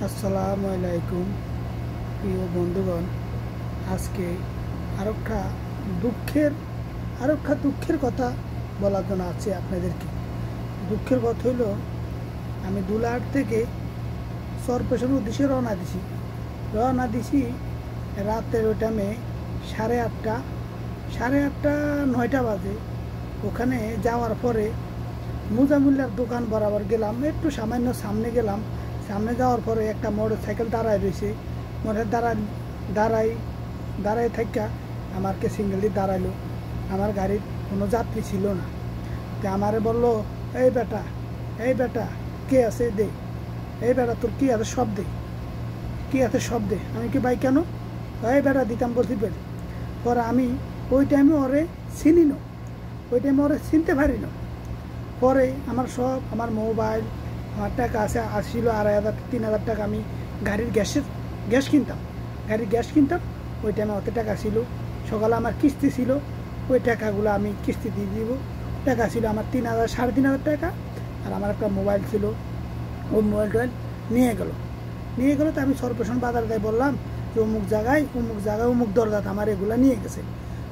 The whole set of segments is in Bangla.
আসসালামু আলাইকুম প্রিয় বন্ধুগণ। আজকে আরেকটা দুঃখের কথা বলার জন্য আছে আপনাদেরকে। দুঃখের কথা হইল, আমি দুলাহাট থেকে সরপেশনের উদ্দেশ্যে রওনা দিছি রাতের ওই টাইমে 8:30 9টা বাজে। ওখানে যাওয়ার পরে মুজামিল্লার দোকান বরাবর গেলাম, একটু সামান্য সামনে গেলাম। সামনে যাওয়ার পরে একটা মোটর সাইকেল দাঁড়ায় রয়েছে। মোটর দাঁড়াই থাকা আমাকে সিঙ্গেল দিয়ে দাঁড়াইলো। আমার গাড়ির কোনো যাত্রী ছিল না। তো আমারে বললো, এই বেটা কে আছে দে, এই বেটা তোর কী আছে সব দে, আমি কি ভাই কেন, এই বেটা দিতাম বলছি বেটা। পরে আমি ওই টাইমে ওরে চিনতে পারি না। পরে আমার মোবাইল, আমার টাকা আসছিল 2,500 3,000 টাকা। আমি গাড়ির গ্যাস কিনতাম। ওই টাইমে অত টাকা ছিল। সকালে আমার কিস্তি ছিল, ওই টাকাগুলো আমি কিস্তি দিয়ে দিব। টাকা ছিল আমার 3,000 3,500 টাকা। আর আমার একটা মোবাইল ছিল, ওই মোবাইলটা নিয়ে গেল। তো আমি সরপেশন বাজারে বললাম যে অমুক জায়গায় অমুক দরজাতে আমার এগুলো নিয়ে গেছে।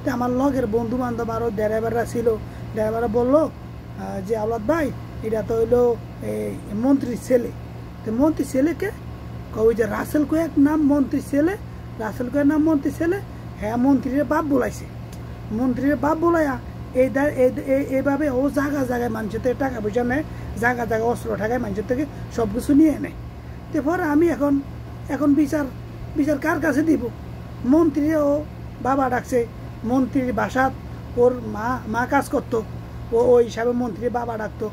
তো আমার লগের বন্ধু বান্ধব আরও ড্রাইভাররা ছিল। ড্রাইভাররা বললো যে আওলাদ ভাই, এটা তো হইলো এই মন্ত্রীর ছেলে। তো মন্ত্রীর ছেলেকে ওই যে রাসেল কোয়েক নাম মন্ত্রীর ছেলে, হ্যাঁ মন্ত্রীর বাপ বলাইয়া এইভাবে ও জায়গায় মানুষের থেকে টাকা পয়সা নেয়, জায়গায় অস্ত্র ঠাকায় মানুষের থেকে সব কিছু নিয়ে নেয়। তারপর আমি এখন বিচার কার কাছে দিব? মন্ত্রীরে ও বাবা ডাকছে, মন্ত্রীর বাসাত ওর মা কাজ করতো, ওই হিসাবে মন্ত্রীর বাবা ডাকতো।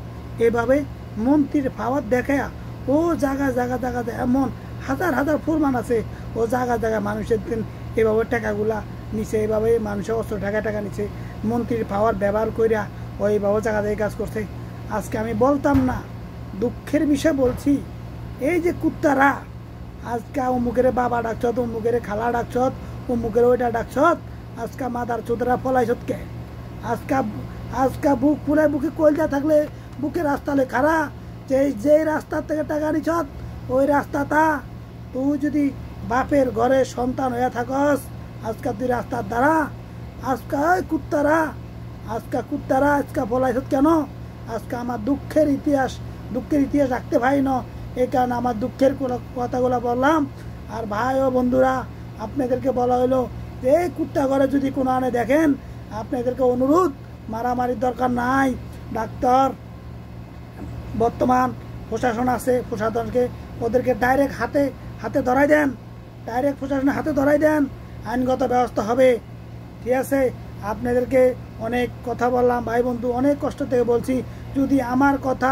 এভাবে মন্ত্রীর পাওয়ার দেখায়া ও জায়গা এমন হাজার প্রমাণ আছে। ও জায়গা মানুষের এভাবে টাকাগুলা নিচে, এভাবে মানুষের অস্ত্র টাকা নিচে। মন্ত্রীর পাওয়ার ব্যবহার করিয়া ও এইভাবে জায়গায় কাজ করছে। আজকে আমি বলতাম না, দুঃখের বিষয় বলছি। এই যে কুত্তারা আজকে অমুকের বাবা ডাকছত, অমুকের খালা ডাকছত, অমুকের ওইটা ডাকছত, আজকে মাদার চোদরা ফলাইছত কে? আজকা বুক ফুলে বুকে কলজা থাকলে বুকে রাস্তালে খারা যে রাস্তার থেকে টাকা নিছত, ওই রাস্তাটা তুই যদি বাপের ঘরে সন্তান হয়ে থাকস, আজকা তুই রাস্তার দ্বারা আজকা ওই কুত্তারা আজকা ফলাইছত কেন? আজকে আমার দুঃখের ইতিহাস রাখতে ভাই না। এই কারণে আমার দুঃখের কথাগুলো বললাম। আর ভাই ও বন্ধুরা, আপনাদেরকে বলা হলো যে এই কুত্তা ঘরে যদি কোনো আনে দেখেন, আপনাদেরকে অনুরোধ, মারামারির দরকার নাই। ডাক্তার বর্তমান প্রশাসন আছে, প্রশাসনকে ওদেরকে ডাইরেক্ট হাতে ধরাই দেন, প্রশাসনের হাতে ধরাই দেন, আইনগত ব্যবস্থা হবে। ঠিক আছে? আপনাদেরকে অনেক কথা বললাম ভাই বন্ধু, অনেক কষ্ট থেকে বলছি। যদি আমার কথা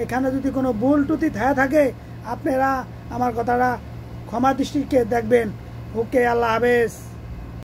এখানে যদি কোনো ভুল ত্রুটি থাকে, আপনারা আমার কথাটা ক্ষমা দৃষ্টিকে দেখবেন। ওকে, আল্লাহ হাফেজ।